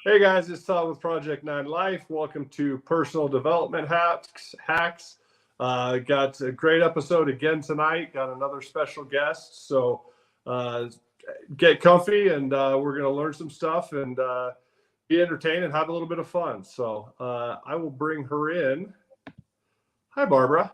Hey guys, it's Todd with Project 9 Life. Welcome to Personal Development Hacks. Got a great episode again tonight. Got another special guest. So uh, get comfy and we're going to learn some stuff and be entertained and have a little bit of fun. So I will bring her in. Hi, Barbara.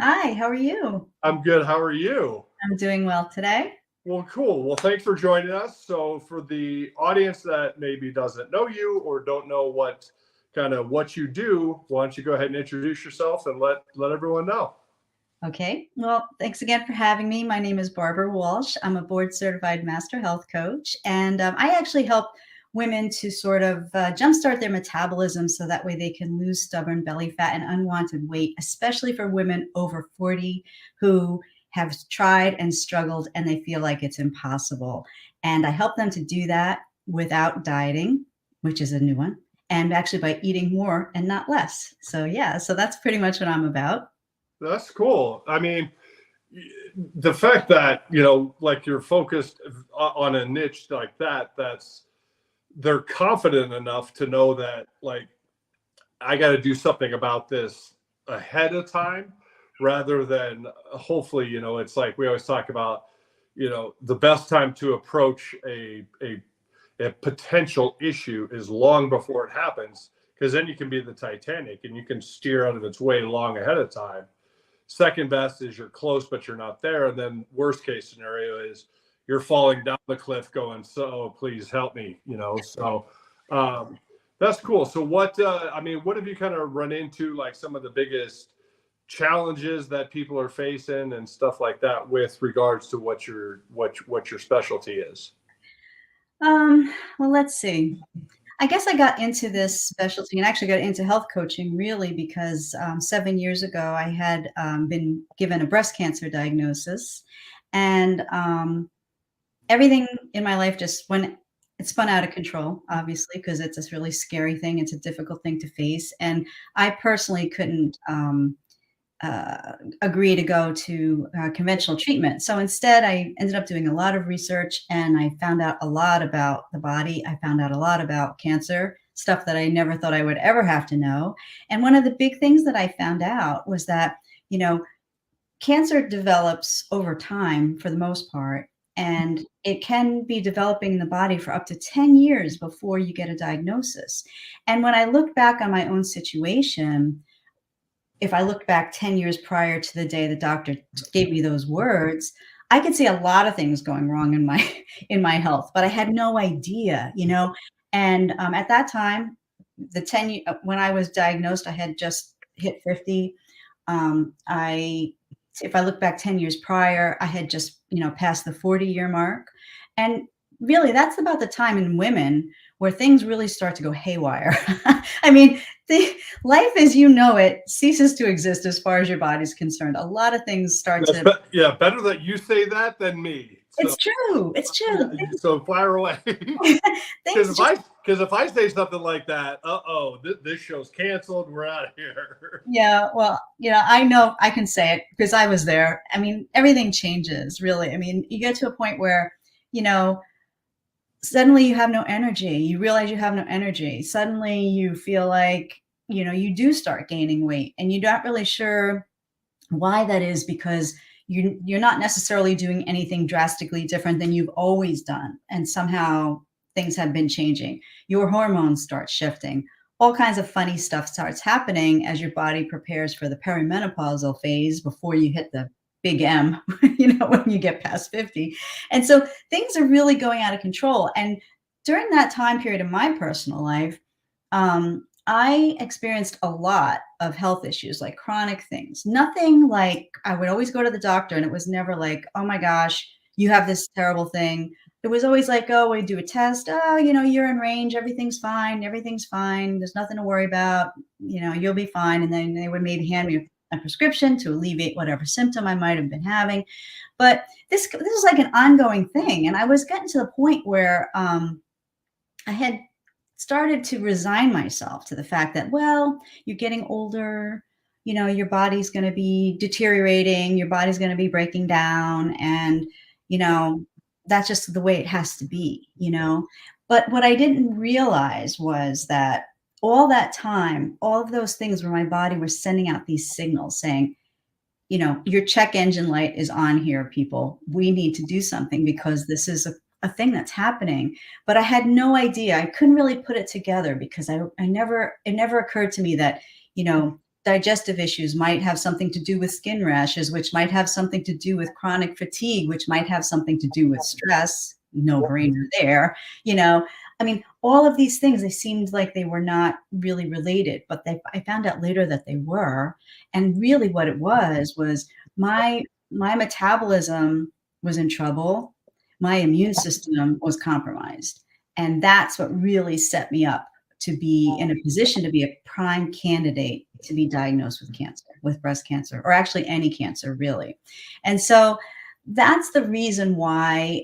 Hi, how are you? I'm good. How are you? I'm doing well today. Well, cool. Well, thanks for joining us. So, for the audience that maybe doesn't know you or don't know what you do, why don't you go ahead and introduce yourself and let everyone know? Okay, well, thanks again for having me. My name is Barbara Walsh. I'm a board certified master health coach, and I actually help women to sort of jumpstart their metabolism so that way they can lose stubborn belly fat and unwanted weight, especially for women over 40 who have tried and struggled and they feel like it's impossible. And I help them to do that without dieting, which is a new one, and actually by eating more and not less. So, yeah, so that's pretty much what I'm about. That's cool. I mean, the fact that, like you're focused on a niche like that, they're confident enough to know that, like, I got to do something about this ahead of time rather than hopefully, it's like we always talk about, the best time to approach a potential issue is long before it happens, because then you can be the Titanic and you can steer out of its way long ahead of time. Second best is you're close, but you're not there. And then worst case scenario is you're falling down the cliff going, so please help me, So that's cool. So what have you kind of run into, like some of the biggest challenges that people are facing and stuff like that with regards to what your specialty is? Well, let's see. I guess I got into this specialty and actually got into health coaching really because 7 years ago I had been given a breast cancer diagnosis, and everything in my life just went. It spun out of control, obviously, because it's a really scary thing. It's a difficult thing to face, and I personally couldn't agree to go to conventional treatment. So instead, I ended up doing a lot of research and I found out a lot about the body. I found out a lot about cancer, stuff that I never thought I would ever have to know. And one of the big things that I found out was that, cancer develops over time for the most part, and it can be developing in the body for up to 10 years before you get a diagnosis. And when I look back on my own situation, if I look back 10 years prior to the day the doctor gave me those words, I could see a lot of things going wrong in my in my health, but I had no idea. And at that time, when I was diagnosed, I had just hit 50. If I look back 10 years prior, I had just passed the 40-year mark, and really, that's about the time in women where things really start to go haywire. I mean, life as you know it ceases to exist as far as your body's concerned. A lot of things start to. Better that you say that than me. So, it's true. It's true. So fire away. Because if I say something like that, this show's canceled. We're out of here. Yeah, well, I know I can say it because I was there. I mean, everything changes, really. I mean, you get to a point where, suddenly you have no energy. You realize you have no energy. Suddenly you feel like, you do start gaining weight and you're not really sure why that is, because you're not necessarily doing anything drastically different than you've always done. And somehow things have been changing. Your hormones start shifting. All kinds of funny stuff starts happening as your body prepares for the perimenopausal phase before you hit the big M, when you get past 50. And so things are really going out of control. And during that time period in my personal life, I experienced a lot of health issues, like chronic things. Nothing like I would always go to the doctor and it was never like, oh my gosh, you have this terrible thing. It was always like, oh, we do a test. Oh, you're in range. Everything's fine. Everything's fine. There's nothing to worry about. You'll be fine. And then they would maybe hand me a prescription to alleviate whatever symptom I might have been having. But this is like an ongoing thing. And I was getting to the point where I had started to resign myself to the fact that, well, you're getting older, your body's going to be deteriorating, your body's going to be breaking down, and, that's just the way it has to be. But what I didn't realize was that all that time, all of those things where my body was sending out these signals saying, you know, your check engine light is on here, people. We need to do something because this is a thing that's happening. But I had no idea. I couldn't really put it together because it never occurred to me that, you know, digestive issues might have something to do with skin rashes, which might have something to do with chronic fatigue, which might have something to do with stress. No brainer there, you know. I mean, all of these things, they seemed like they were not really related, but I found out later that they were. And really what it was my metabolism was in trouble. My immune system was compromised. And that's what really set me up to be in a position to be a prime candidate to be diagnosed with cancer, with breast cancer, or actually any cancer, really. And so that's the reason why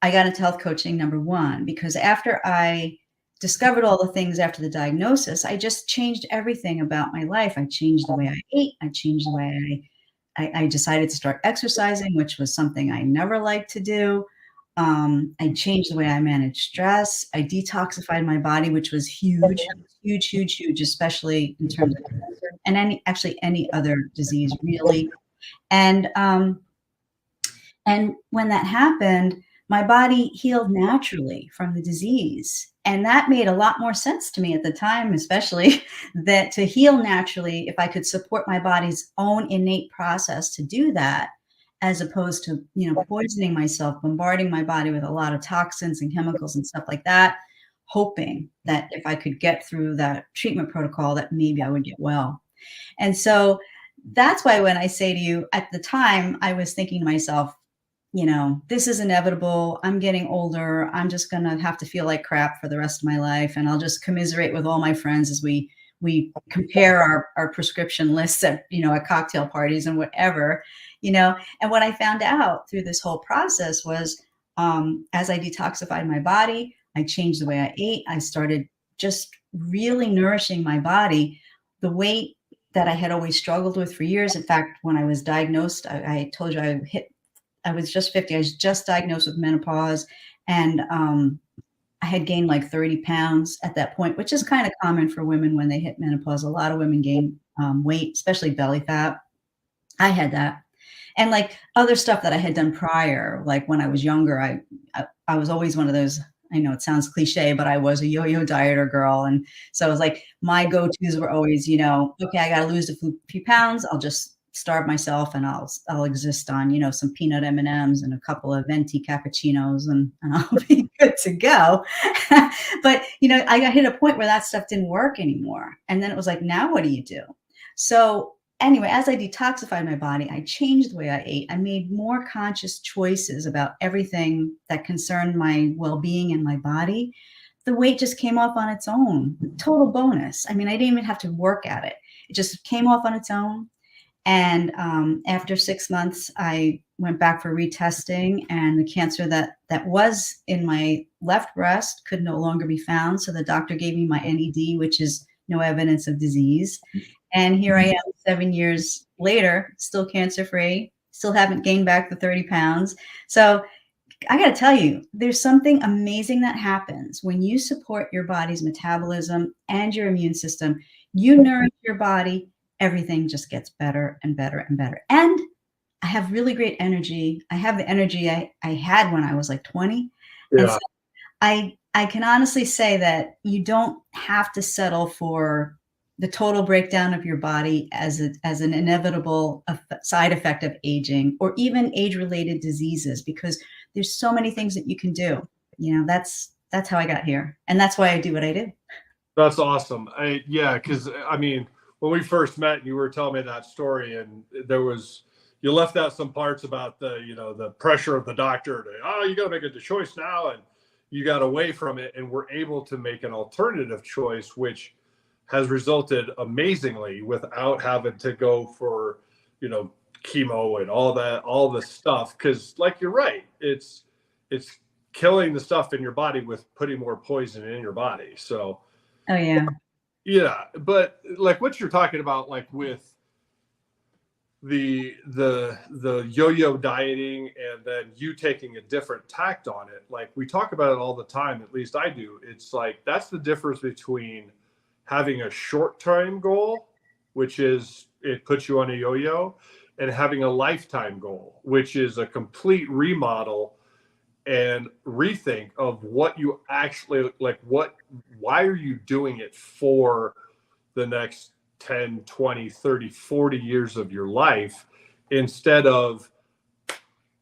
I got into health coaching, number one, because after I discovered all the things after the diagnosis, I just changed everything about my life. I changed the way I ate. I changed the way I decided to start exercising, which was something I never liked to do. I changed the way I managed stress. I detoxified my body, which was huge, huge, huge, huge, especially in terms of cancer and any other disease, really. And when that happened, my body healed naturally from the disease. And that made a lot more sense to me at the time, especially that to heal naturally, if I could support my body's own innate process to do that, as opposed to, you know, poisoning myself, bombarding my body with a lot of toxins and chemicals and stuff like that, hoping that if I could get through that treatment protocol, that maybe I would get well. And so that's why when I say to you, at the time, I was thinking to myself, you know, this is inevitable. I'm getting older. I'm just going to have to feel like crap for the rest of my life. And I'll just commiserate with all my friends as we compare our prescription lists at, you know, at cocktail parties and whatever, you know. And what I found out through this whole process was, as I detoxified my body, I changed the way I ate. I started just really nourishing my body. The weight that I had always struggled with for years. In fact, when I was diagnosed, I told you I was just 50. I was just diagnosed with menopause, and I had gained like 30 pounds at that point, which is kind of common for women when they hit menopause. A lot of women gain weight, especially belly fat. I had that. And like other stuff that I had done prior, like when I was younger, I was always one of those, I know it sounds cliche, but I was a yo-yo dieter girl. And so it was like my go-tos were always, you know, okay, I got to lose a few pounds. I'll just starve myself and I'll exist on, you know, some peanut M&Ms and a couple of venti cappuccinos and I'll be good to go. But, you know, I hit a point where that stuff didn't work anymore. And then it was like, now what do you do? So anyway, as I detoxified my body, I changed the way I ate. I made more conscious choices about everything that concerned my well-being and my body. The weight just came off on its own. Total bonus. I mean, I didn't even have to work at it. It just came off on its own. And after 6 months, I went back for retesting, and the cancer that was in my left breast could no longer be found. So the doctor gave me my NED, which is no evidence of disease. And here I am 7 years later, still cancer-free, still haven't gained back the 30 pounds. So I got to tell you, there's something amazing that happens when you support your body's metabolism and your immune system. You nourish your body, everything just gets better and better and better. And I have really great energy. I have the energy I had when I was like 20. Yeah. And so I can honestly say that you don't have to settle for the total breakdown of your body as an inevitable side effect of aging or even age-related diseases, because there's so many things that you can do. You know, that's how I got here. And that's why I do what I do. That's awesome. Yeah, because I mean, when we first met, you were telling me that story, and you left out some parts about the pressure of the doctor to, you got to make a choice now, and you got away from it, and were able to make an alternative choice, which has resulted amazingly without having to go for, chemo and all the stuff. Because, like, you're right, it's killing the stuff in your body with putting more poison in your body. So. Oh yeah. Yeah, but like what you're talking about, like with the yo-yo dieting and then you taking a different tact on it. Like we talk about it all the time, at least I do. It's like that's the difference between having a short-term goal, which is it puts you on a yo-yo, and having a lifetime goal, which is a complete remodel and rethink of what you actually like. Why are you doing it for the next 10, 20, 30, 40 years of your life, instead of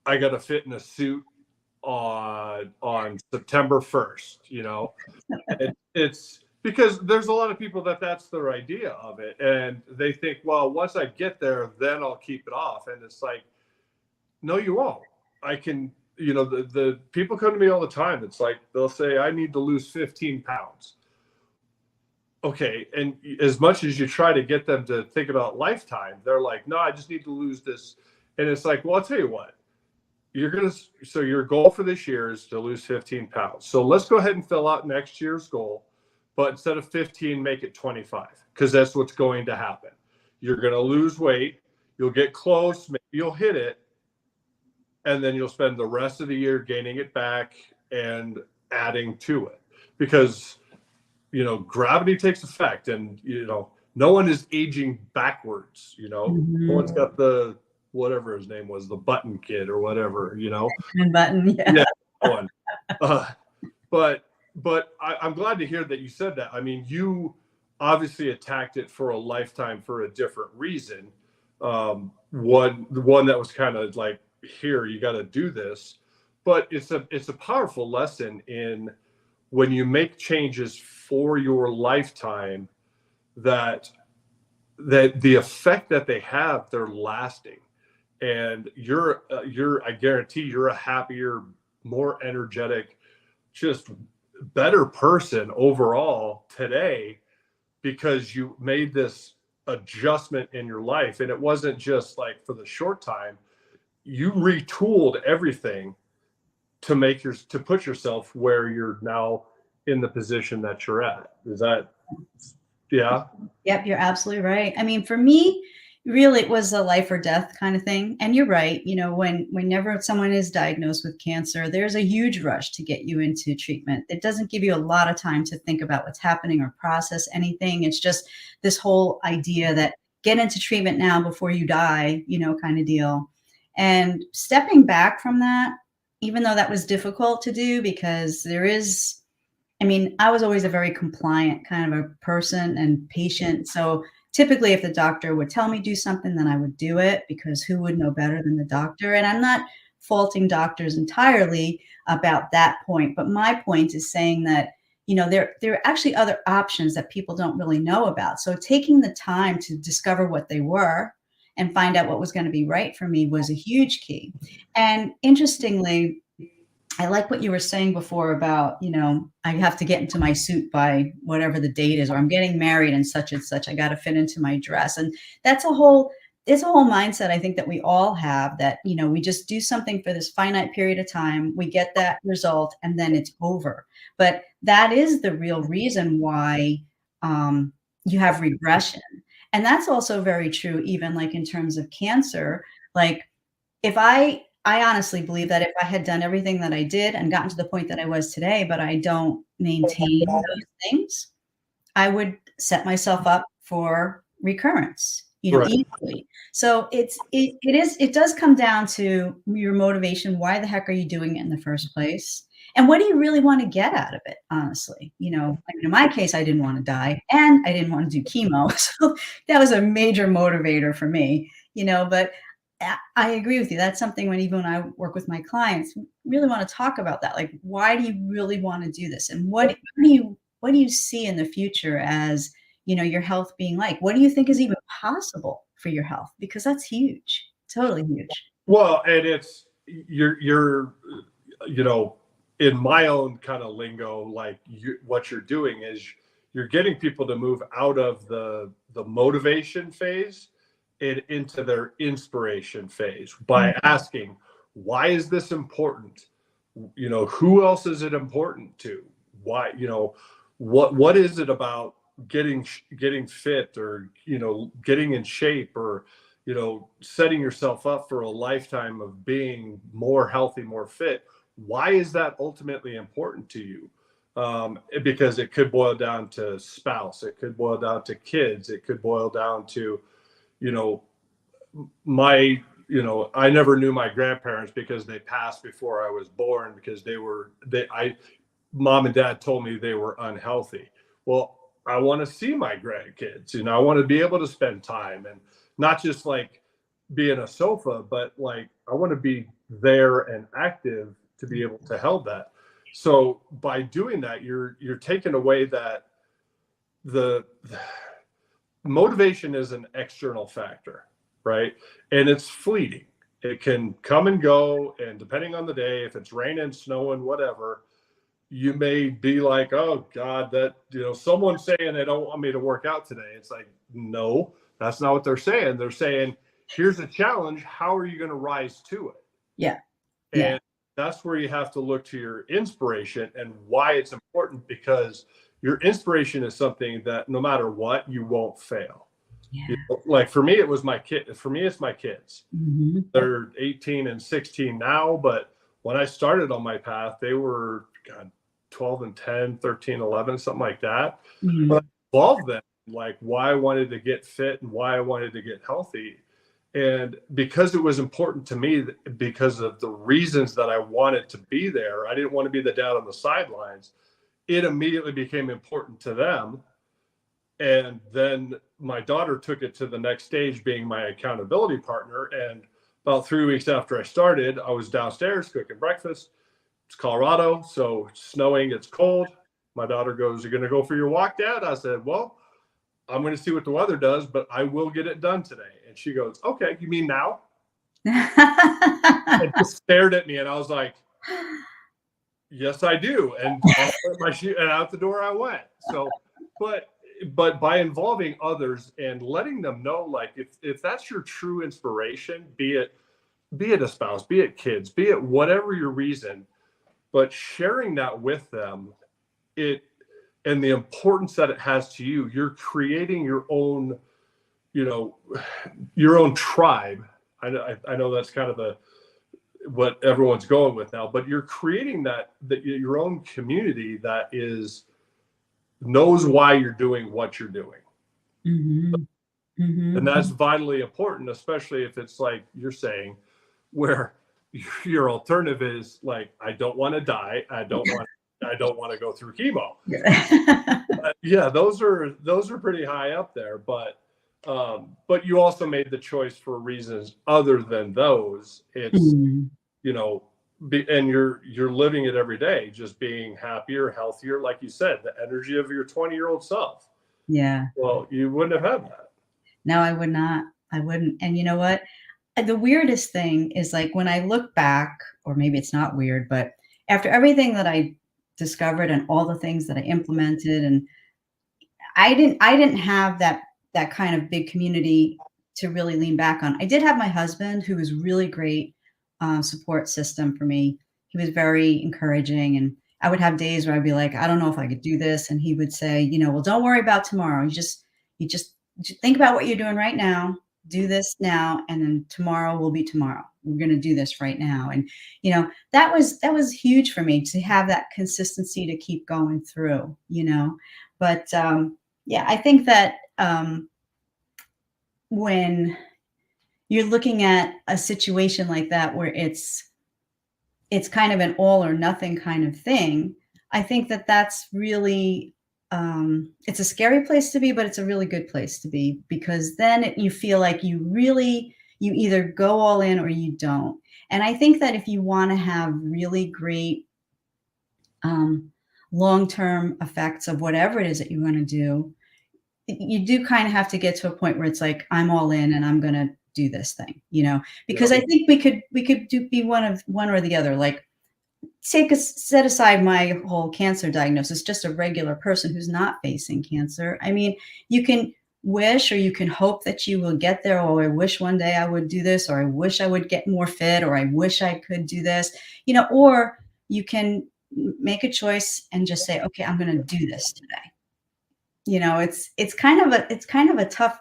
I got to fit in a suit on September 1st, it's because there's a lot of people that's their idea of it. And they think, well, once I get there, then I'll keep it off. And it's like, no, you won't. I can, the people come to me all the time. It's like, they'll say, I need to lose 15 pounds. Okay. And as much as you try to get them to think about lifetime, they're like, no, I just need to lose this. And it's like, well, I'll tell you what, so your goal for this year is to lose 15 pounds. So let's go ahead and fill out next year's goal, but instead of 15, make it 25, because that's what's going to happen. You're going to lose weight. You'll get close. Maybe you'll hit it. And then you'll spend the rest of the year gaining it back and adding to it, because gravity takes effect, and no one is aging backwards. Mm-hmm. No one's got the whatever his name was, the button kid or whatever. Button, yeah. One. But I'm glad to hear that you said that. I mean, you obviously attacked it for a lifetime for a different reason. One that was kind of like, here, you got to do this. But it's a powerful lesson in when you make changes for your lifetime, that the effect that they have, they're lasting. And I guarantee you're a happier, more energetic, just better person overall today, because you made this adjustment in your life. And it wasn't just like for the short time. You retooled everything to put yourself where you're now in the position that you're at. Is that, yeah? Yep, you're absolutely right. I mean, for me, really, it was a life or death kind of thing. And you're right. Whenever someone is diagnosed with cancer, there's a huge rush to get you into treatment. It doesn't give you a lot of time to think about what's happening or process anything. It's just this whole idea that get into treatment now before you die, kind of deal. And stepping back from that, even though that was difficult to do, because I was always a very compliant kind of a person and patient. So typically if the doctor would tell me do something, then I would do it, because who would know better than the doctor? And I'm not faulting doctors entirely about that point. But my point is saying that, there are actually other options that people don't really know about. So taking the time to discover what they were and find out what was going to be right for me was a huge key. And interestingly, I like what you were saying before about, I have to get into my suit by whatever the date is, or I'm getting married and such, I got to fit into my dress. And it's a whole mindset, I think, that we all have, that, we just do something for this finite period of time. We get that result and then it's over. But that is the real reason why you have regression. And that's also very true, even like in terms of cancer. Like if I honestly believe that if I had done everything that I did and gotten to the point that I was today, but I don't maintain those things, I would set myself up for recurrence, Right. easily. So it does come down to your motivation. Why the heck are you doing it in the first place? And what do you really want to get out of it? Honestly, in my case, I didn't want to die and I didn't want to do chemo. So that was a major motivator for me, but I agree with you. That's something when I work with my clients, really want to talk about that. Like, why do you really want to do this? And what do you see in the future as, your health being like? What do you think is even possible for your health? Because that's huge, totally huge. Well, and it's, you're in my own kind of lingo, like what you're doing is you're getting people to move out of the motivation phase and into their inspiration phase by asking, why is this important? Who else is it important to? Why, what is it about getting fit, or, getting in shape, or, setting yourself up for a lifetime of being more healthy, more fit. Why is that ultimately important to you? Because it could boil down to spouse, it could boil down to kids, it could boil down to, you know, I never knew my grandparents because they passed before I was born, because mom and dad told me they were unhealthy. Well, I want to see my grandkids, I want to be able to spend time, and not just like be in a sofa, but like I want to be there and active to be able to help that. So by doing that, you're taking away that the motivation is an external factor, right? And it's fleeting. It can come and go, and depending on the day, if it's raining, snowing, whatever, you may be like, oh God, that, someone's saying they don't want me to work out today. It's like, no, that's not what they're saying. They're saying, here's a challenge. How are you going to rise to it? Yeah. And that's where you have to look to your inspiration and why it's important, because your inspiration is something that no matter what, you won't fail. Yeah. Like for me, it was my kid. For me, it's my kids. Mm-hmm. They're 18 and 16 now, but when I started on my path, they were 12 and 10, 13, 11, something like that. Mm-hmm. But I involved them, like why I wanted to get fit and why I wanted to get healthy. And because it was important to me, because of the reasons that I wanted to be there, I didn't want to be the dad on the sidelines. It immediately became important to them. And then my daughter took it to the next stage, being my accountability partner. And about 3 weeks after I started, I was downstairs cooking breakfast. It's Colorado, so it's snowing, it's cold. My daughter goes, "You're going to go for your walk, Dad?" I said, "Well, I'm going to see what the weather does, but I will get it done today." And she goes, "Okay, you mean now?" And just stared at me, and I was like, "Yes, I do." And off went my shoe, and out the door I went. So, but by involving others and letting them know, like if that's your true inspiration, be it a spouse, be it kids, be it whatever your reason, but sharing that with them, and the importance that it has to you, you're creating your own, your own tribe. I know that's kind of what everyone's going with now, but you're creating that your own community that knows why you're doing what you're doing. Mm-hmm. Mm-hmm. And that's vitally important, especially if it's like you're saying, where your alternative is like, I don't want to die. I don't want to go through chemo. Yeah, those are pretty high up there, but you also made the choice for reasons other than those. It's, and you're living it every day, just being happier, healthier, like you said, the energy of your 20-year-old self. Yeah. Well, you wouldn't have had that. No, I would not. I wouldn't. And you know what? The weirdest thing is, like, when I look back, or maybe it's not weird, but after everything that I discovered and all the things that I implemented, and I didn't have that kind of big community to really lean back on. I did have my husband, who was really great support system for me. He was very encouraging, and I would have days where I'd be like, I don't know if I could do this, and he would say, well, don't worry about tomorrow. You just think about what you're doing right now. Do this now, and then tomorrow will be tomorrow. We're going to do this right now. And that was huge for me, to have that consistency to keep going through. But yeah, I think that when you're looking at a situation like that, where it's kind of an all or nothing kind of thing, I think that that's really, it's a scary place to be, but it's a really good place to be, because then you feel like you either go all in or you don't. And I think that if you want to have really great long-term effects of whatever it is that you want to do, you do kind of have to get to a point where it's like, I'm all in and I'm going to do this thing, because I think we could be one or the other. Like, set aside my whole cancer diagnosis, just a regular person who's not facing cancer. I mean, you can wish, or you can hope that you will get there. Oh, I wish one day I would do this, or I wish I would get more fit, or I wish I could do this, or you can make a choice and just say, okay, I'm going to do this today. It's kind of a tough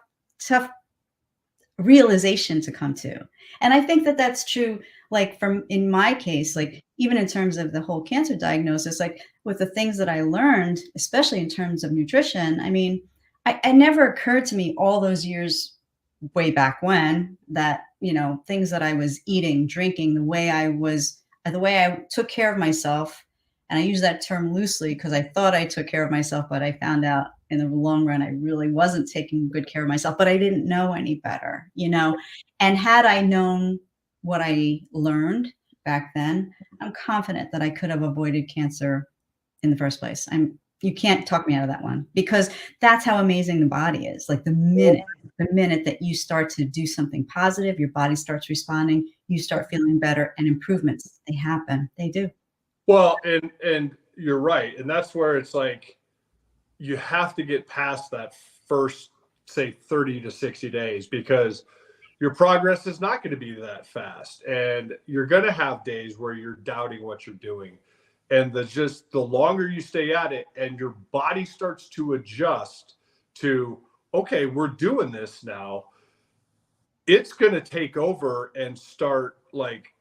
realization to come to. And I think that that's true, like from in my case, like even in terms of the whole cancer diagnosis, like with the things that I learned, especially in terms of nutrition, I mean, I never occurred to me all those years way back when that, you know, things that I was eating, drinking, the way I took care of myself. And I use that term loosely because I thought I took care of myself, but I found out in the long run, I really wasn't taking good care of myself, but I didn't know any better, you know? And had I known what I learned back then, I'm confident that I could have avoided cancer in the first place. You can't talk me out of that one because that's how amazing the body is. Like the minute that you start to do something positive, your body starts responding, you start feeling better and improvements, they happen. They do. Well, and you're right. And that's where it's like you have to get past that first, say, 30 to 60 days because your progress is not going to be that fast. And you're going to have days where you're doubting what you're doing. And the longer you stay at it and your body starts to adjust to, okay, we're doing this now, it's going to take over and start like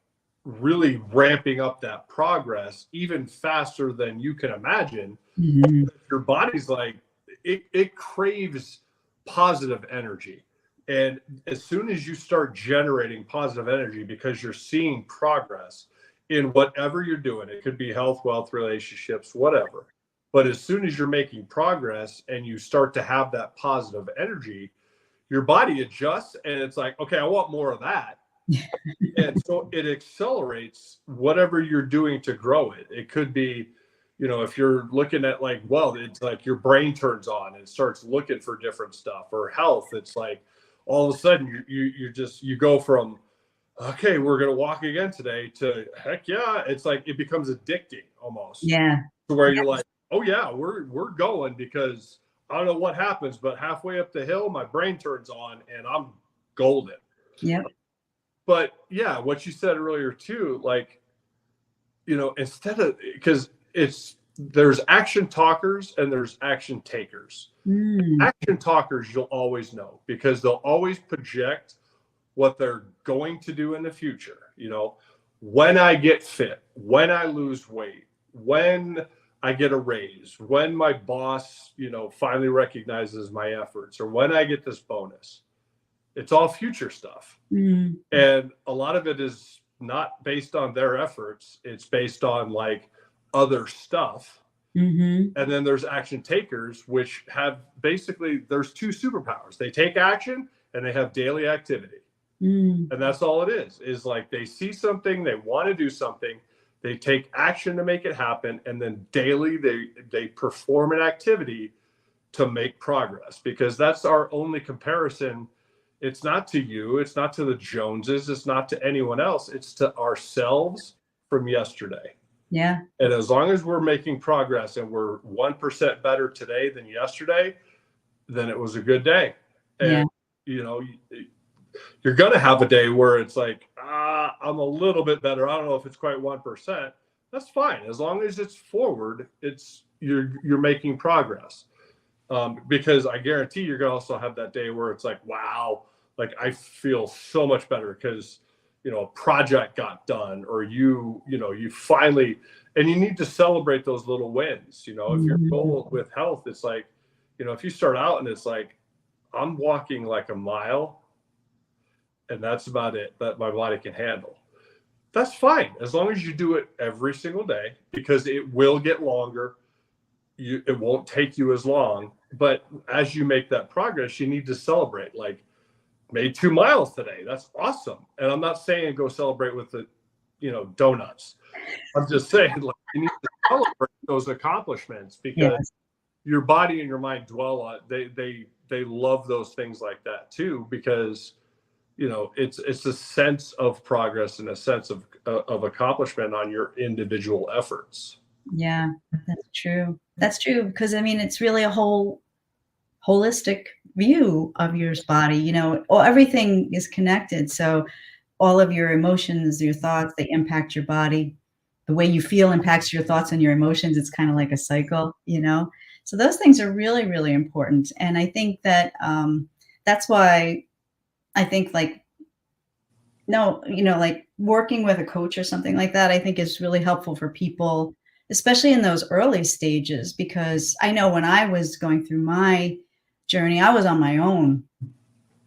really ramping up that progress even faster than you can imagine. Mm-hmm. Your body's like, it craves positive energy. And as soon as you start generating positive energy because you're seeing progress in whatever you're doing, it could be health, wealth, relationships, whatever. But as soon as you're making progress and you start to have that positive energy, your body adjusts and it's like, okay, I want more of that. And so it accelerates whatever you're doing to grow it. It could be, you know, if you're looking at like, well, it's like your brain turns on and starts looking for different stuff, or health. It's like all of a sudden you go from, okay, we're going to walk again today to heck yeah. It's like, it becomes addicting almost. Yeah. To where you're like, oh yeah, we're going because I don't know what happens, but halfway up the hill, my brain turns on and I'm golden. Yeah. But yeah, what you said earlier too, like, you know, instead of, because there's action talkers and there's action takers. Action talkers, you'll always know because they'll always project what they're going to do in the future. You know, when I get fit, when I lose weight, when I get a raise, when my boss, you know, finally recognizes my efforts, or when I get this bonus. It's all future stuff. And a lot of it is not based on their efforts. It's based on like other stuff. And then there's action takers, which have basically, there's two superpowers. They take action and they have daily activity. And that's all it is like they see something, they want to do something, they take action to make it happen. And then daily they perform an activity to make progress, because that's our only comparison. It's not to you, it's not to the Joneses, it's not to anyone else, it's to ourselves from yesterday. Yeah. And as long as we're making progress and we're 1% better today than yesterday, then it was a good day. And you know, you're going to have a day where it's like, I'm a little bit better. I don't know if it's quite 1%. That's fine. As long as it's forward, you're making progress. Because I guarantee you're going to also have that day where it's like, wow, like I feel so much better because, you know, a project got done, or you finally, and you need to celebrate those little wins. You know, if your goal with health, it's like, you know, if you start out and it's like, I'm walking like a mile and that's about it that my body can handle. That's fine. As long as you do it every single day, because it will get longer. It won't take you as long, but as you make that progress, you need to celebrate. Like, made 2 miles today. That's awesome. And I'm not saying go celebrate with the, you know, donuts. I'm just saying, like, you need to celebrate those accomplishments because your body and your mind dwell on they love those things like that too, because, you know, it's a sense of progress and a sense of accomplishment on your individual efforts. Yeah, that's true. That's true, because I mean, it's really a holistic view of your body. You know, everything is connected. So all of your emotions, your thoughts, they impact your body. The way you feel impacts your thoughts and your emotions. It's kind of like a cycle, you know? So those things are really, really important. And I think that that's why I think like, no, like working with a coach or something like that, I think is really helpful for people, especially in those early stages, because I know when I was going through my journey, I was on my own.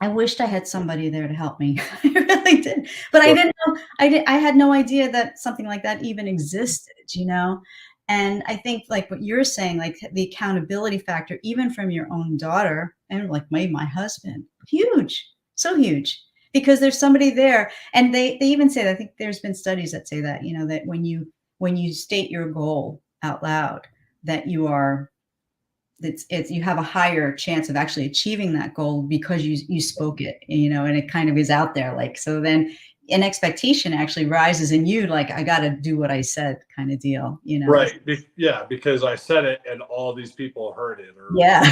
I wished I had somebody there to help me. I really did. But I Sure. didn't know, I had no idea that something like that even existed, you know? And I think like what you're saying, like the accountability factor, even from your own daughter and like my husband, huge, so huge. Because there's somebody there. And they even say that, I think there's been studies that say that, that when you state your goal out loud, that it's you have a higher chance of actually achieving that goal because you spoke it, and it kind of is out there. Like, so then an expectation actually rises in you, like, I got to do what I said, kind of deal. Right. Yeah, because I said it and all these people heard it. Or Yeah.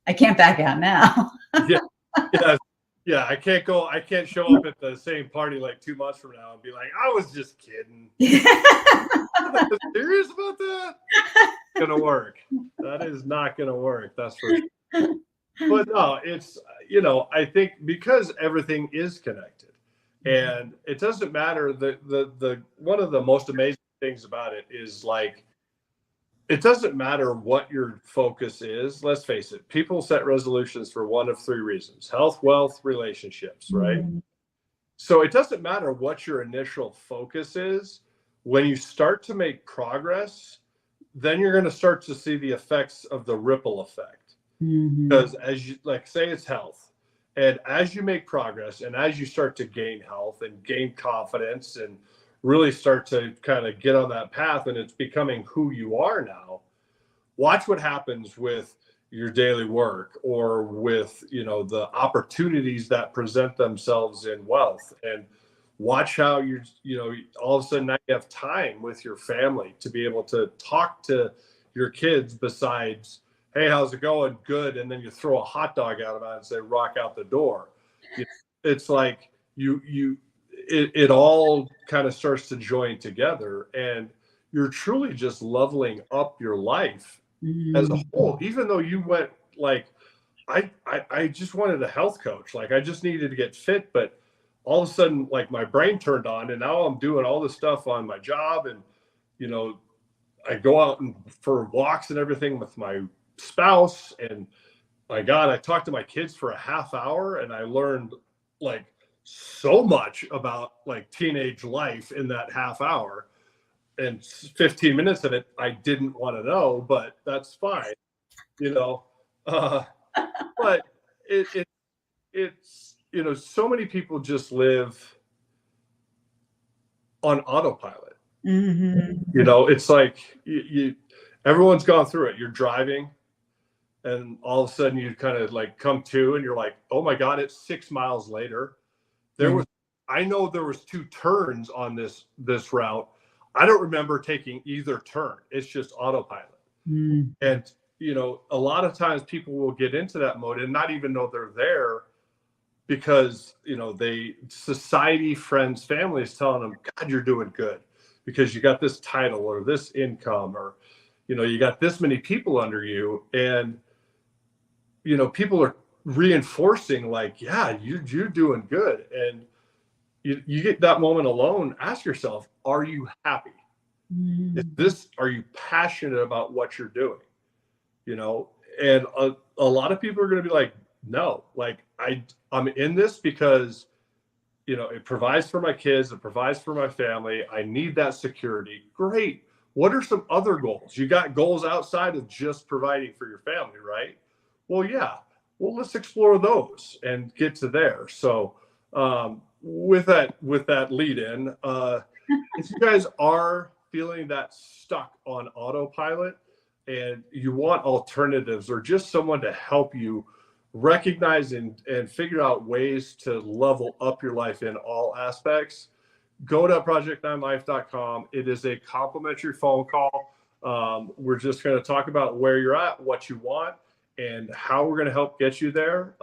I can't back out now. yeah, yeah, yeah. I can't show up at the same party like 2 months from now and be like, I was just kidding. Serious about that? Gonna work. That is not gonna work. That's for sure. But no, it's I think because everything is connected, and it doesn't matter. The one of the most amazing things about it is like it doesn't matter what your focus is. Let's face it, people set resolutions for one of three reasons: health, wealth, relationships, right? Mhm. So it doesn't matter what your initial focus is. When you start to make progress, then you're going to start to see the effects of the ripple effect. Mhm. Because as you like say it's health, and as you make progress and as you start to gain health and gain confidence and really start to kind of get on that path and it's becoming who you are now, watch what happens with your daily work or with the opportunities that present themselves in wealth, and watch how all of a sudden now you have time with your family to be able to talk to your kids besides, hey, how's it going? Good. And then you throw a hot dog out of it and say, rock out the door. It's like it all kind of starts to join together, and you're truly just leveling up your life as a Mhm. whole. Even though you went like, I just wanted a health coach, like I just needed to get fit, but all of a sudden like my brain turned on and now I'm doing all this stuff on my job, and you know I go out and for walks and everything with my spouse, and my God, I talked to my kids for a half hour and I learned like so much about like teenage life in that half hour, and 15 minutes of it I didn't want to know, but that's fine, you know. Uh, but it's so many people just live on autopilot. Mhm. It's like everyone's gone through it. You're driving, and all of a sudden you kind of like come to, and you're like, oh my God, it's 6 miles later. There Yeah. was, I know there was two turns on this route. I don't remember taking either turn. It's just autopilot. Mm. And a lot of times people will get into that mode and not even know they're there, because society, friends, family is telling them, God, you're doing good because you got this title or this income, or you got this many people under you, and people are reinforcing like, yeah, you're doing good. And you get that moment alone, ask yourself, are you happy? Mm. Are you passionate about what you're doing? And a lot of people are going to be like, no, like I'm in this because it provides for my kids, it provides for my family, I need that security. Great. What are some other goals? You got goals outside of just providing for your family, right? Well, yeah. Well, let's explore those and get to there. So with that lead in, if you guys are feeling that stuck on autopilot and you want alternatives or just someone to help you recognize and figure out ways to level up your life in all aspects, go to project9life.com. It is a complimentary phone call. We're just going to talk about where you're at, what you want, and how we're going to help get you there.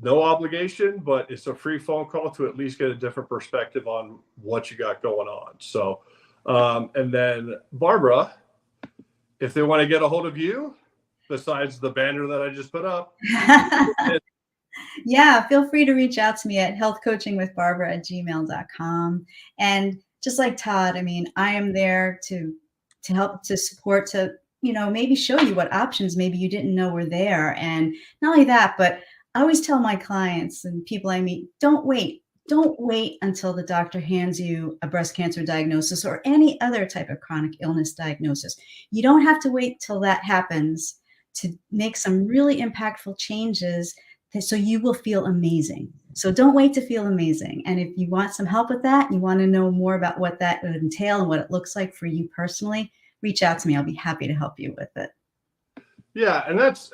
No obligation, but it's a free phone call to at least get a different perspective on what you got going on. So, and then Barbara, if they want to get a hold of you, besides the banner that I just put up, Yeah, feel free to reach out to me at healthcoachingwithbarbara@gmail.com. And just like Todd, I mean, I am there to help, to support, to, maybe show you what options maybe you didn't know were there. And not only that, but I always tell my clients and people I meet, don't wait. Don't wait until the doctor hands you a breast cancer diagnosis or any other type of chronic illness diagnosis. You don't have to wait till that happens to make some really impactful changes, so you will feel amazing. So don't wait to feel amazing. And if you want some help with that, you want to know more about what that would entail and what it looks like for you personally, reach out to me. I'll be happy to help you with it. Yeah, and that's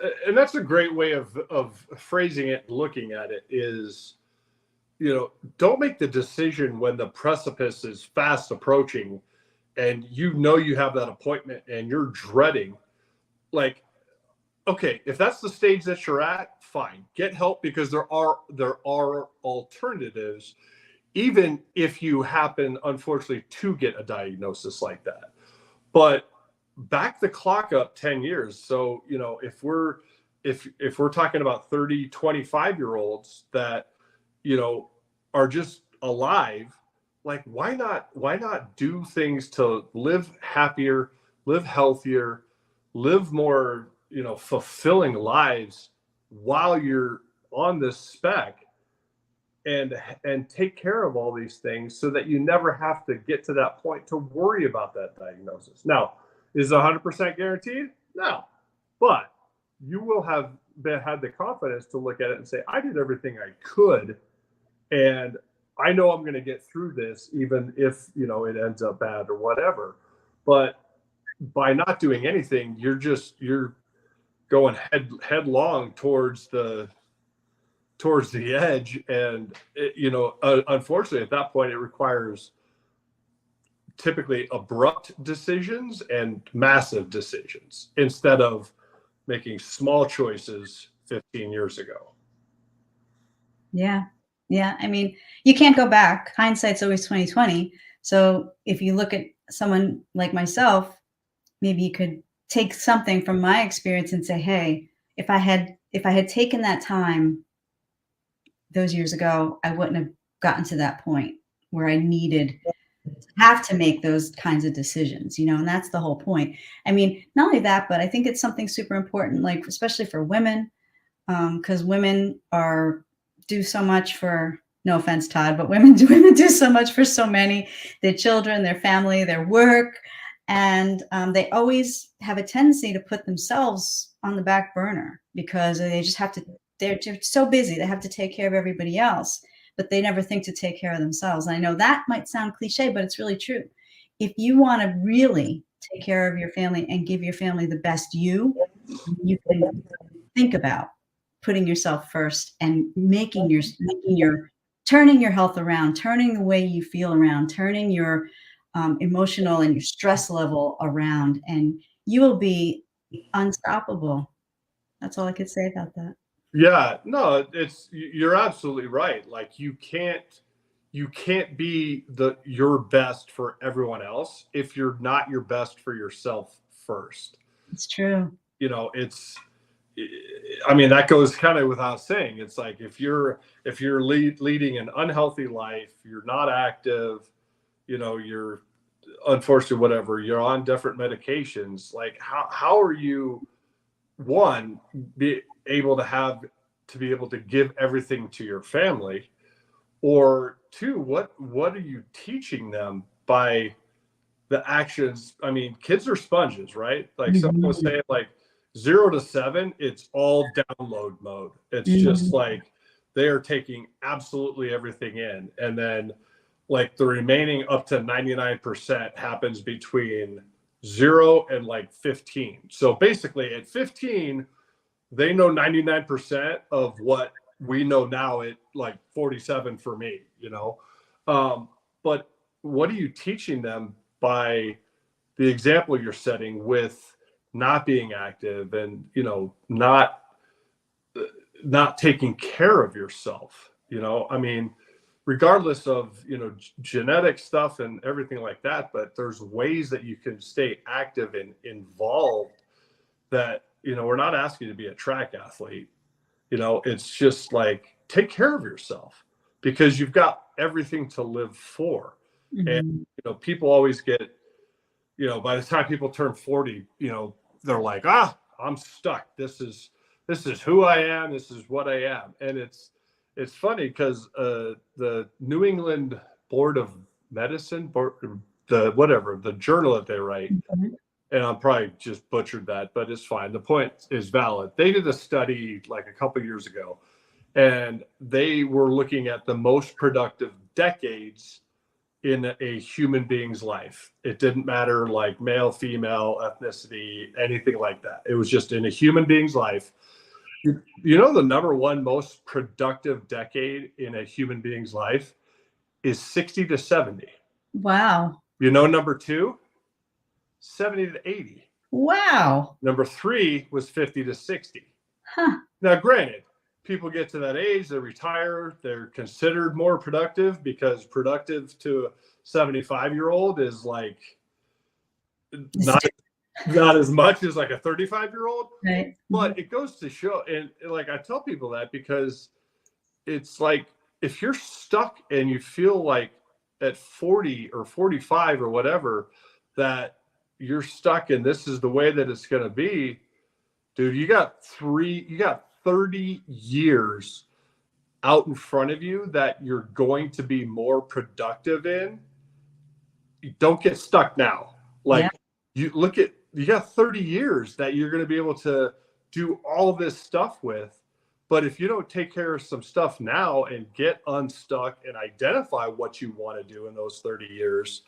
a great way of phrasing it and looking at it is, don't make the decision when the precipice is fast approaching and you have that appointment and you're dreading. Like, okay, if that's the stage that you're at, fine. Get help, because there are alternatives, even if you happen, unfortunately, to get a diagnosis like that. But back the clock up 10 years. So, if we're talking about 30, 25-year-olds that, are just alive, like, why not do things to live happier, live healthier, live more, fulfilling lives while you're on this spec, and take care of all these things so that you never have to get to that point to worry about that diagnosis. Now, is it 100% guaranteed? No, but you will have had the confidence to look at it and say, I did everything I could, and I know I'm going to get through this, even if, it ends up bad or whatever. But by not doing anything, you're going headlong towards the edge. And unfortunately, at that point, it requires typically abrupt decisions and massive decisions instead of making small choices 15 years ago. Yeah. Yeah. I mean, you can't go back. Hindsight's always 2020. So if you look at someone like myself, maybe you could take something from my experience and say, hey, if I had taken that time those years ago, I wouldn't have gotten to that point where I needed to have to make those kinds of decisions, and that's the whole point. I mean, not only that, but I think it's something super important, like especially for women, because women do so much for, no offense, Todd, but women do so much for so many, their children, their family, their work. And they always have a tendency to put themselves on the back burner because they just have to, they're so busy. They have to take care of everybody else, but they never think to take care of themselves. And I know that might sound cliche, but it's really true. If you want to really take care of your family and give your family the best you can think about putting yourself first and turning your health around, turning the way you feel around, turning your emotional and your stress level around, and you will be unstoppable. That's all I could say about that. Yeah, no, you're absolutely right. Like, you can't be your best for everyone else if you're not your best for yourself first. It's true. I mean, that goes kind of without saying. It's like, if you're leading an unhealthy life, you're not active, you're, unfortunately, whatever, you're on different medications, like, how are you, one, be able to give everything to your family, or two, what are you teaching them by the actions? I mean, kids are sponges, right? Like, someone was saying, like, 0 to 7, it's all download mode. It's just like they are taking absolutely everything in, and then, like, the remaining up to 99% happens between 0 and like 15. So basically, at 15, they know 99% of what we know now at like 47 for me, but what are you teaching them by the example you're setting with not being active and, not taking care of yourself? I mean, regardless of, genetic stuff and everything like that, but there's ways that you can stay active and involved that, we're not asking you to be a track athlete. It's just like, take care of yourself because you've got everything to live for. And, Mhm. people always get, by the time people turn 40, they're like, I'm stuck. This is who I am. This is what I am. And it's funny because the New England Board of Medicine, the journal that they write, Mhm. and I'm probably just butchered that, but it's fine. The point is valid. They did a study like a couple years ago, and they were looking at the most productive decades in a human being's life. It didn't matter like male, female, ethnicity, anything like that. It was just in a human being's life. The number one most productive decade in a human being's life is 60 to 70. Wow. Number two, 70 to 80. Wow. Number three was 50 to 60. Huh. Now, granted, people get to that age, they retire, they're considered more productive because productive to a 75-year-old is like not as much as like a 35-year-old. Right. But it goes to show, and like I tell people that because it's like if you're stuck and you feel like at 40 or 45 or whatever that you're stuck and this is the way that it's going to be, dude, you got 30 years out in front of you that you're going to be more productive in. You don't get stuck now. Yeah. Like you got 30 years that you're going to be able to do all this stuff with. But if you don't take care of some stuff now and get unstuck and identify what you want to do in those 30 years,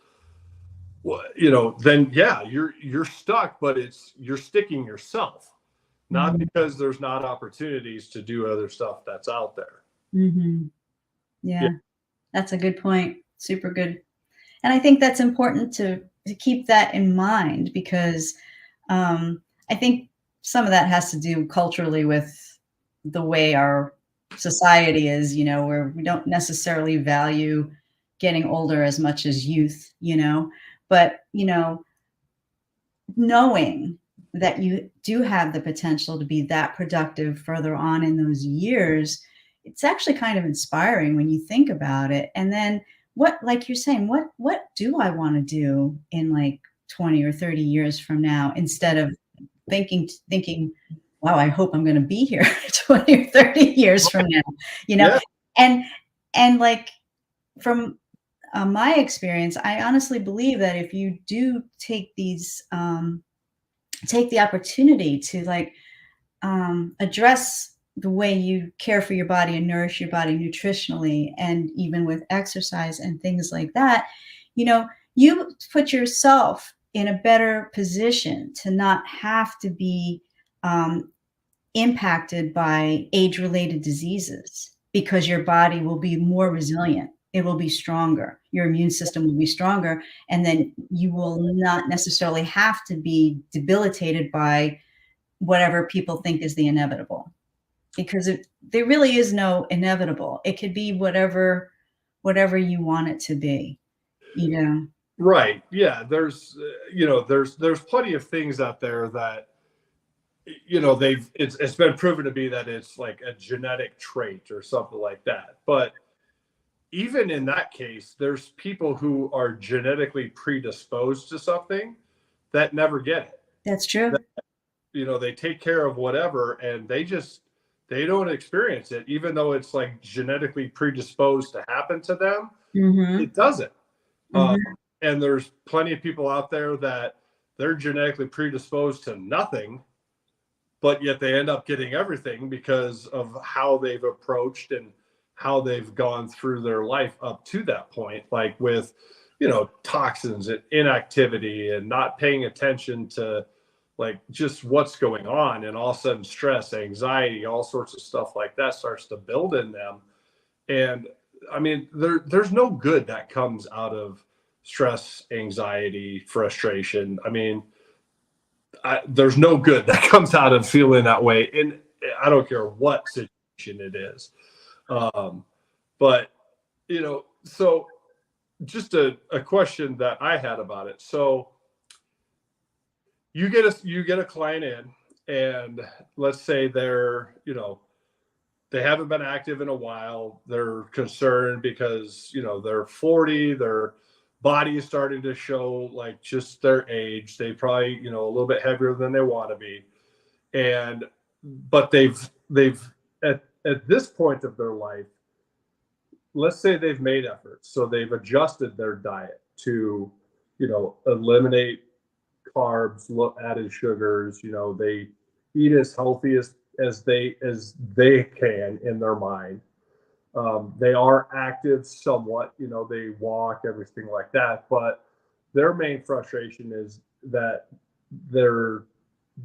then yeah, you're stuck, but you're sticking yourself, not Mhm. because there's not opportunities to do other stuff that's out there. Mhm. Yeah. Yeah. That's a good point. Super good. And I think that's important to keep that in mind because I think some of that has to do culturally with the way our society is, where we don't necessarily value getting older as much as youth. But, knowing that you do have the potential to be that productive further on in those years, it's actually kind of inspiring when you think about it. And then like you're saying, what do I want to do in like 20 or 30 years from now instead of thinking, wow, I hope I'm going to be here 20 or 30 years from now, you know? Yeah. And like from my experience, I honestly believe that if you do take take the opportunity to like address the way you care for your body and nourish your body nutritionally and even with exercise and things like that, you put yourself in a better position to not have to be um, impacted by age-related diseases because your body will be more resilient. It will be stronger. Your immune system will be stronger, and then you will not necessarily have to be debilitated by whatever people think is the inevitable. Because there really is no inevitable. It could be whatever you want it to be. You know. Right. Yeah. There's plenty of things out there that it's been proven to be that it's like a genetic trait or something like that. But even in that case, there's people who are genetically predisposed to something that never get it. That's true. They take care of whatever and they don't experience it, even though it's like genetically predisposed to happen to them. Mhm. It doesn't. Um, Mhm. and there's plenty of people out there that they're genetically predisposed to nothing, but yet they end up getting everything because of how they've approached and how they've gone through their life up to that point, like with toxins and inactivity and not paying attention to like just what's going on, and all of a sudden stress, anxiety, all sorts of stuff like that starts to build in them. And I mean, there's no good that comes out of stress, anxiety, frustration. I mean, there's no good that comes out of feeling that way. And I don't care what situation it is. But, so just a question that I had about it. So you get a client in, and let's say they're, they haven't been active in a while. They're concerned because, you know, they're 40, their body is starting to show like just their age. They probably, you know, a little bit heavier than they want to be. And, but they've at this point of their life, let's say they've made efforts. So they've adjusted their diet to, you know, eliminate carbs, added sugars, you know, they eat as healthy as they can in their mind. They are active somewhat, you know, they walk, everything like that, but their main frustration is that their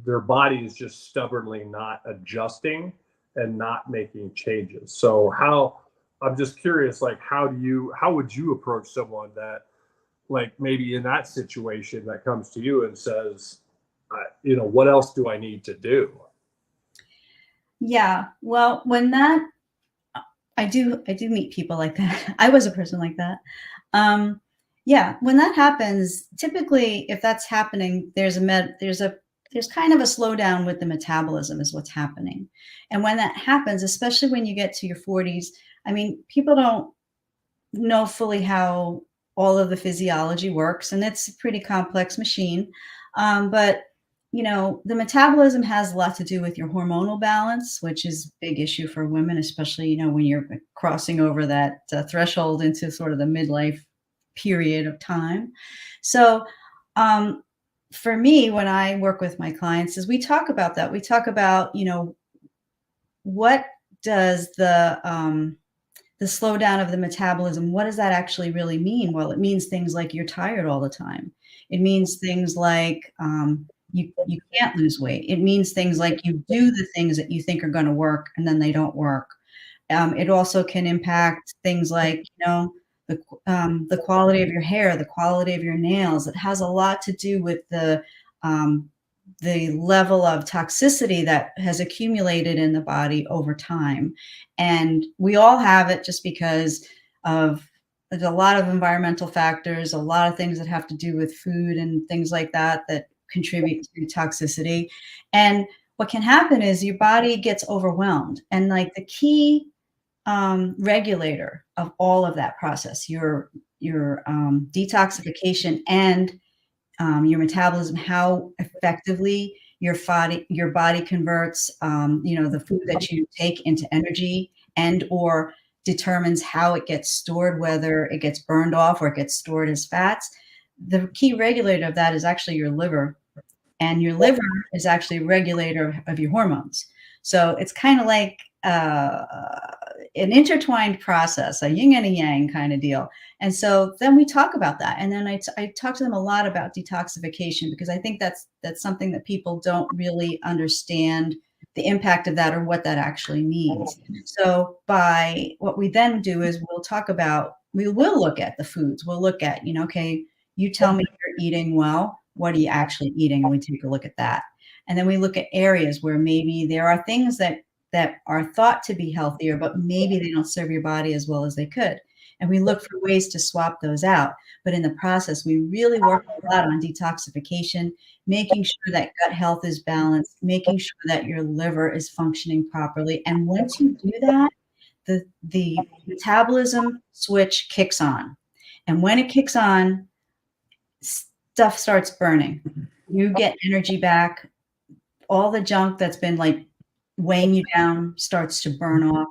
their body is just stubbornly not adjusting and not making changes. So how, I'm just curious, like how would you approach someone that, like, maybe in that situation, that comes to you and says, you know, what else do I need to do? Yeah. Well, when that I do meet people like that. I was a person like that. Um, yeah, when that happens, typically if that's happening, there's kind of a slowdown with the metabolism is what's happening. And when that happens, especially when you get to your 40s, I mean, people don't know fully how all of the physiology works, and it's a pretty complex machine. But you know, the metabolism has a lot to do with your hormonal balance, which is a big issue for women, especially you know when you're crossing over that threshold into sort of the midlife period of time. So, um, for me, when I work with my clients, is we talk about that. We talk about you know what does the slowdown of the metabolism, what does that actually really mean? Well, it means things like you're tired all the time. It means things like you can't lose weight. It means things like you do the things that you think are going to work and then they don't work. It also can impact things like you know the quality of your hair, the quality of your nails. It has a lot to do with the level of toxicity that has accumulated in the body over time. And we all have it just because of there's a lot of environmental factors, a lot of things that have to do with food and things like that that contribute to toxicity. And what can happen is your body gets overwhelmed. And like the key regulator of all of that process, your detoxification and your metabolism, how effectively your body converts, you know, the food that you take into energy and or determines how it gets stored, whether it gets burned off or it gets stored as fats. The key regulator of that is actually your liver, and your liver is actually a regulator of your hormones. So it's kind of like an intertwined process, a yin and a yang kind of deal. And so then we talk about that, and then I talk to them a lot about detoxification because I think that's something that people don't really understand the impact of that or what that actually means. So by what we then do is we will look at the foods. We'll look at, you know, okay, you tell me you're eating well. What are you actually eating? And we take a look at that. And then we look at areas where maybe there are things that are thought to be healthier, but maybe they don't serve your body as well as they could. And we look for ways to swap those out. But in the process, we really work a lot on detoxification, making sure that gut health is balanced, making sure that your liver is functioning properly. And once you do that, the metabolism switch kicks on. And when it kicks on, stuff starts burning. You get energy back. All the junk that's been like weighing you down starts to burn off,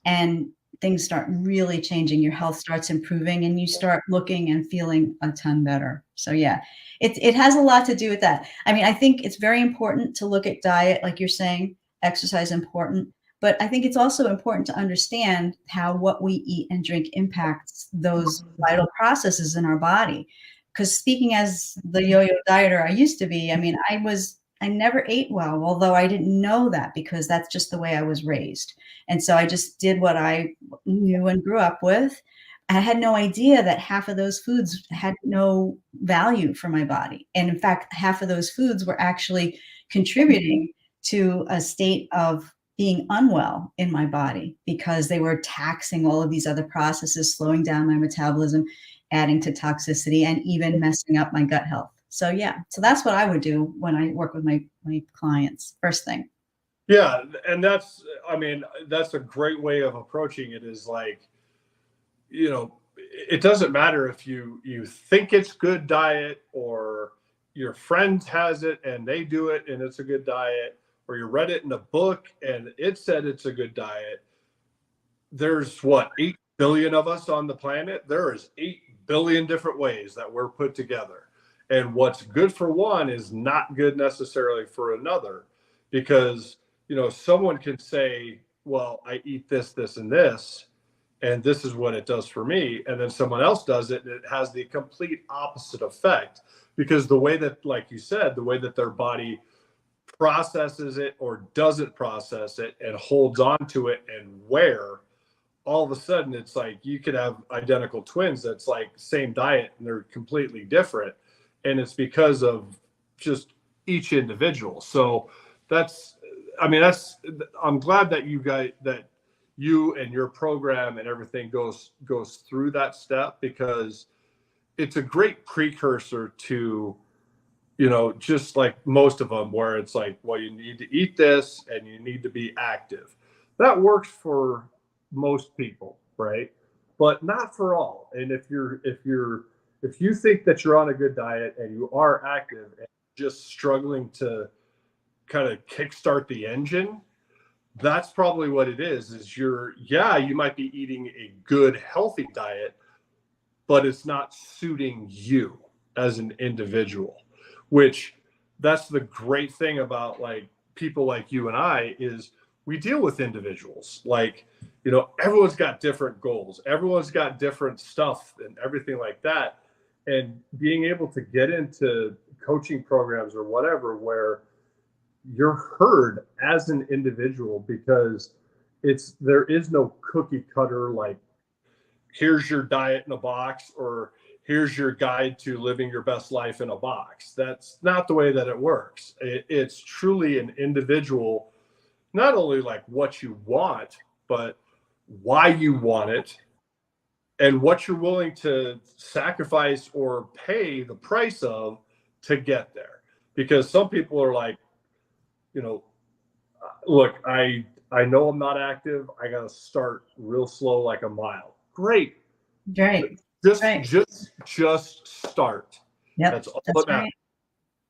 and things start really changing. Your health starts improving and you start looking and feeling a ton better. So yeah, it has a lot to do with that. I mean, I think it's very important to look at diet, like you're saying, exercise important, but I think it's also important to understand how what we eat and drink impacts those vital processes in our body. Because speaking as the yo-yo dieter I used to be, I mean, I never ate well, although I didn't know that because that's just the way I was raised. And so I just did what I knew and grew up with. I had no idea that half of those foods had no value for my body. And in fact, half of those foods were actually contributing to a state of being unwell in my body because they were taxing all of these other processes, slowing down my metabolism, adding to toxicity, and even messing up my gut health. So yeah, so that's what I would do when I work with my clients. First thing. Yeah, and that's, I mean, that's a great way of approaching it, is like, you know, it doesn't matter if you think it's good diet, or your friend has it and they do it and it's a good diet, or you read it in a book and it said it's a good diet. There's what, 8 billion of us on the planet. There is 8 billion different ways that we're put together. And what's good for one is not good necessarily for another, because, you know, someone can say, well, I eat this, this, and this, and this is what it does for me. And then someone else does it, and it has the complete opposite effect, because the way that, like you said, the way that their body processes it or doesn't process it and holds on to it, and where all of a sudden it's like you could have identical twins that's like same diet and they're completely different. And it's because of just each individual. So that's, I mean, that's, I'm glad that you and your program and everything goes through that step, because it's a great precursor to, you know, just like most of them, where it's like, well, you need to eat this and you need to be active. That works for most people, right? But not for all. And if you think that you're on a good diet and you are active and just struggling to kind of kickstart the engine, that's probably what it is you might be eating a good, healthy diet, but it's not suiting you as an individual, which that's the great thing about like people like you and I, is we deal with individuals. Like, you know, everyone's got different goals. Everyone's got different stuff and everything like that. And being able to get into coaching programs or whatever, where you're heard as an individual, because there is no cookie cutter, like, here's your diet in a box, or here's your guide to living your best life in a box. That's not the way that it works. It's truly an individual, not only like what you want, but why you want it, and what you're willing to sacrifice or pay the price of to get there. Because some people are like, you know, look, I know I'm not active. I got to start real slow, like a mile. Great. Right. Just start. Yep. That's all that matters. Right.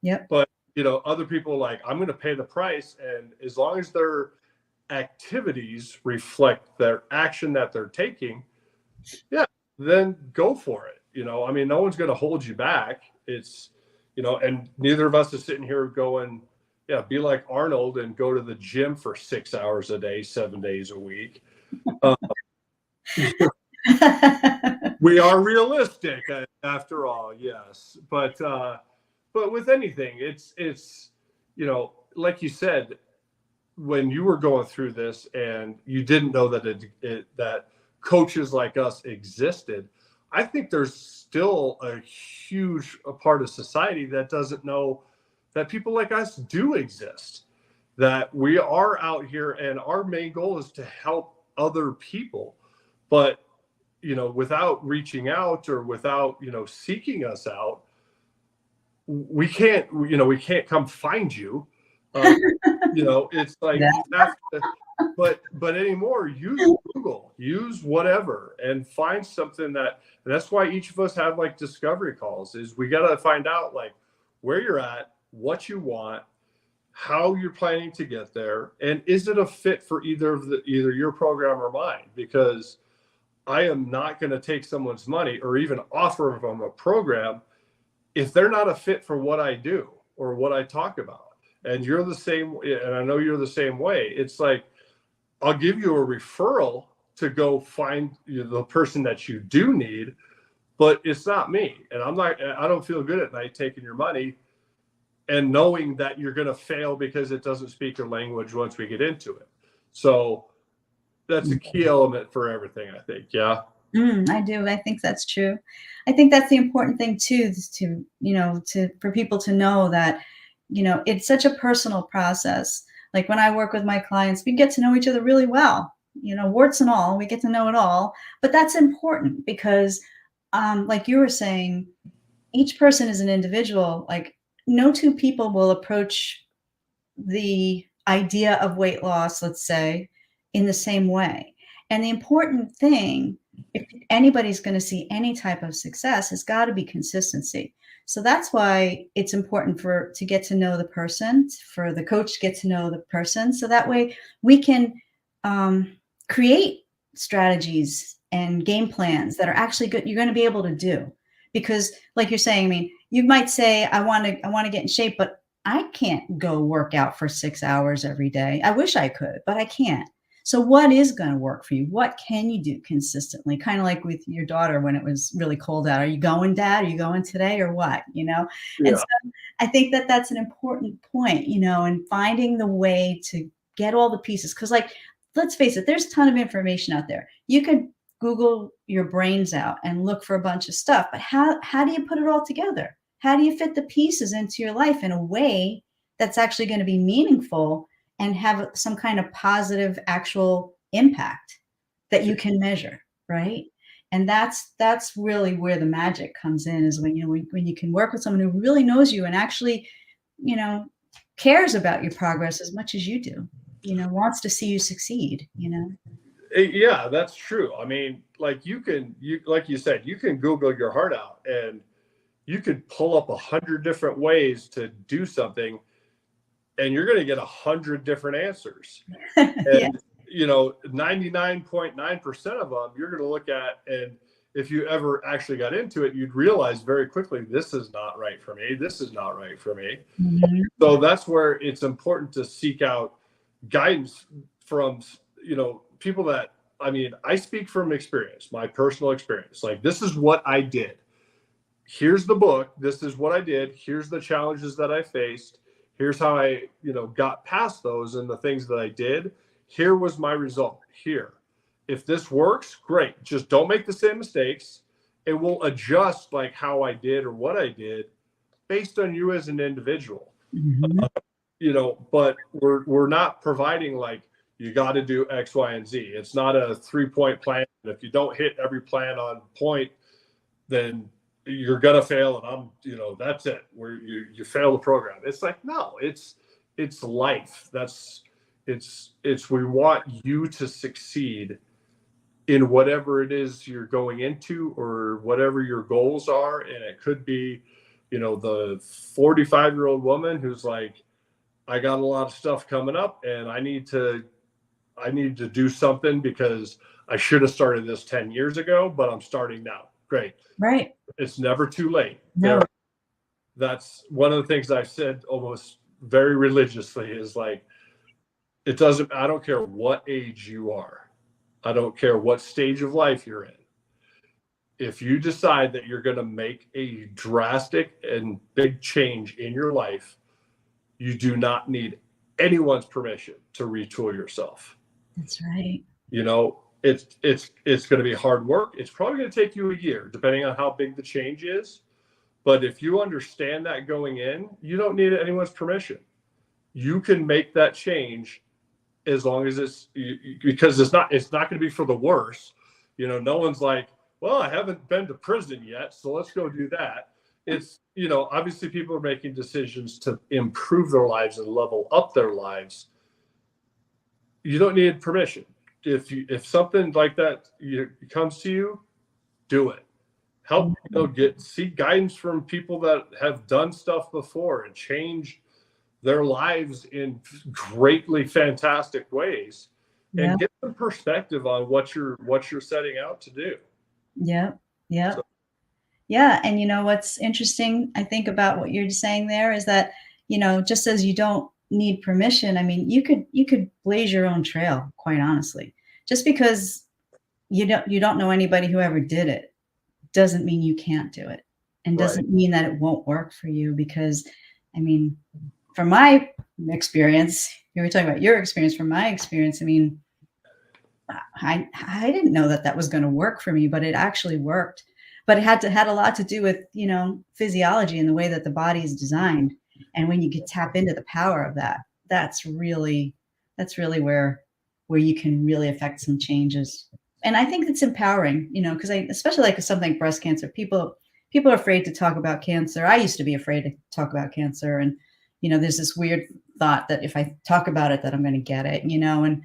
Yep. But, you know, other people are like, I'm going to pay the price. And as long as their activities reflect their action that they're taking, yeah, then go for it. You know, I mean, no one's going to hold you back. It's, you know, and neither of us is sitting here going, yeah, be like Arnold and go to the gym for 6 hours a day, 7 days a week. We are realistic after all, yes. But with anything, it's, you know, like you said, when you were going through this and you didn't know that that coaches like us existed, I think there's still a huge part of society that doesn't know that people like us do exist, that we are out here, and our main goal is to help other people. But, you know, without reaching out, or without, you know, seeking us out, we can't come find you. You know, it's like, Yeah. you have to, but anymore, use Google, use whatever, and find something and that's why each of us have like discovery calls, is we got to find out like where you're at, what you want, how you're planning to get there, and is it a fit for either your program or mine? Because I am not going to take someone's money or even offer them a program if they're not a fit for what I do or what I talk about. And you're the same, and I know you're the same way. It's like, I'll give you a referral to go find the person that you do need, but it's not me. And I don't feel good at night taking your money and knowing that you're going to fail because it doesn't speak your language once we get into it. So that's a key element for everything, I think. Yeah. I do. I think that's true. I think that's the important thing too, is to, you know, for people to know that, you know, it's such a personal process. Like when I work with my clients, we get to know each other really well, you know, warts and all, we get to know it all. But that's important because, like you were saying, each person is an individual. Like no two people will approach the idea of weight loss, let's say, in the same way. And the important thing, if anybody's going to see any type of success, has got to be consistency. So that's why it's important to get to know the person, for the coach to get to know the person. So that way we can create strategies and game plans that are actually good, you're going to be able to do. Because like you're saying, I mean, you might say, I want to get in shape, but I can't go work out for 6 hours every day. I wish I could, but I can't. So what is going to work for you? What can you do consistently? Kind of like with your daughter when it was really cold out. Are you going, Dad? Are you going today or what? You know? And Yeah. so I think that that's an important point, you know, and finding the way to get all the pieces. Because like, let's face it, there's a ton of information out there. You could Google your brains out and look for a bunch of stuff, but how do you put it all together? How do you fit the pieces into your life in a way that's actually going to be meaningful and have some kind of positive actual impact that you can measure, right? And that's really where the magic comes in, is when, you know, when you can work with someone who really knows you and actually, you know, cares about your progress as much as you do, you know, wants to see you succeed, you know? Yeah, that's true. I mean, like like you said, you can Google your heart out and you could pull up 100 different ways to do something, and you're going to get 100 different answers. Yeah. And, you know, 99.9% of them you're going to look at. And if you ever actually got into it, you'd realize very quickly, this is not right for me. This is not right for me. Mm-hmm. So that's where it's important to seek out guidance from, you know, people that, I mean, I speak from experience, my personal experience. Like, this is what I did. Here's the book. This is what I did. Here's the challenges that I faced. Here's how I, you know, got past those and the things that I did. Here was my result. Here. If this works, great. Just don't make the same mistakes. And we'll adjust like how I did or what I did based on you as an individual. Mm-hmm. You know, but we're not providing like, you got to do X, Y, and Z. It's not a 3-point plan. If you don't hit every plan on point, then you're gonna fail, and you know, that's it. Where you fail the program. It's like, no, it's life. It's we want you to succeed in whatever it is you're going into or whatever your goals are. And it could be, you know, the 45-year-old woman who's like, I got a lot of stuff coming up and I need to do something because I should have started this 10 years ago, but I'm starting now. Great. Right. It's never too late. No. That's one of the things I've said almost very religiously is like, I don't care what age you are. I don't care what stage of life you're in. If you decide that you're going to make a drastic and big change in your life, you do not need anyone's permission to retool yourself. That's right. You know, it's going to be hard work. It's probably going to take you a year, depending on how big the change is. But if you understand that going in, you don't need anyone's permission. You can make that change as long as because it's not going to be for the worse. You know, no one's like, well, I haven't been to prison yet, so let's go do that. It's, you know, obviously people are making decisions to improve their lives and level up their lives. You don't need permission. If something like that comes to you, do it. Help, you know, seek guidance from people that have done stuff before and change their lives in greatly fantastic ways, and get some perspective on what you're setting out to do. Yeah. Yeah. So. Yeah. And you know, what's interesting, I think, about what you're saying there is that, you know, just as you don't need permission, I mean, you could blaze your own trail, quite honestly. Just because you don't know anybody who ever did it doesn't mean you can't do it, and doesn't mean that it won't work for you. Because, I mean, from my experience, you were talking about your experience. From my experience, I mean, I didn't know that was going to work for me, but it actually worked. But it had a lot to do with, you know, physiology and the way that the body is designed. And when you could tap into the power of that, that's really where you can really affect some changes. And I think it's empowering, you know, because especially like something like breast cancer, people are afraid to talk about cancer. I used to be afraid to talk about cancer. And, you know, there's this weird thought that if I talk about it, that I'm going to get it, you know, and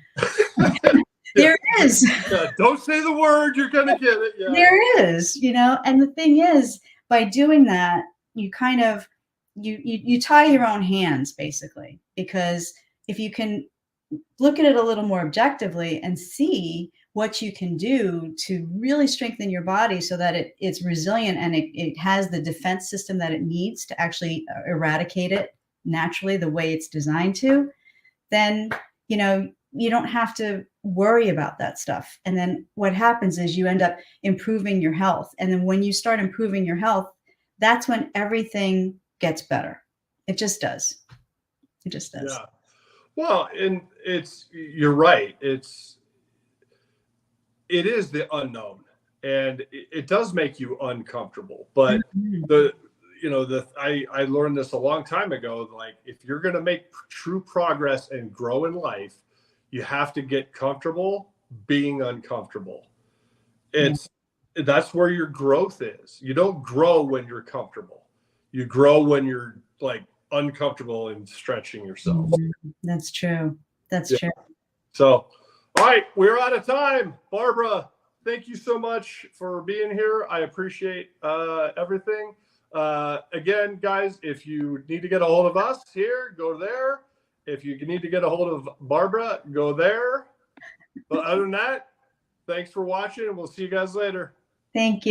There is. Yeah, don't say the word, you're gonna get it. Yeah. There is, and the thing is, by doing that, you kind of you tie your own hands basically, because if you can look at it a little more objectively and see what you can do to really strengthen your body so that it's resilient and it has the defense system that it needs to actually eradicate it naturally the way it's designed to, then you don't have to worry about that stuff. And then what happens is you end up improving your health. And then when you start improving your health, that's when everything gets better. It just does. It just does. Yeah. Well, and you're right. It is the unknown, and it does make you uncomfortable. But I learned this a long time ago. Like, if you're going to make true progress and grow in life, you have to get comfortable being uncomfortable. That's where your growth is. You don't grow when you're comfortable. You grow when you're like uncomfortable and stretching yourself. That's true. That's true. So, all right, we're out of time. Barbara, thank you so much for being here. I appreciate everything. Again, guys, if you need to get a hold of us here, go there. If you need to get a hold of Barbara, go there. But other than that, thanks for watching, and we'll see you guys later. Thank you.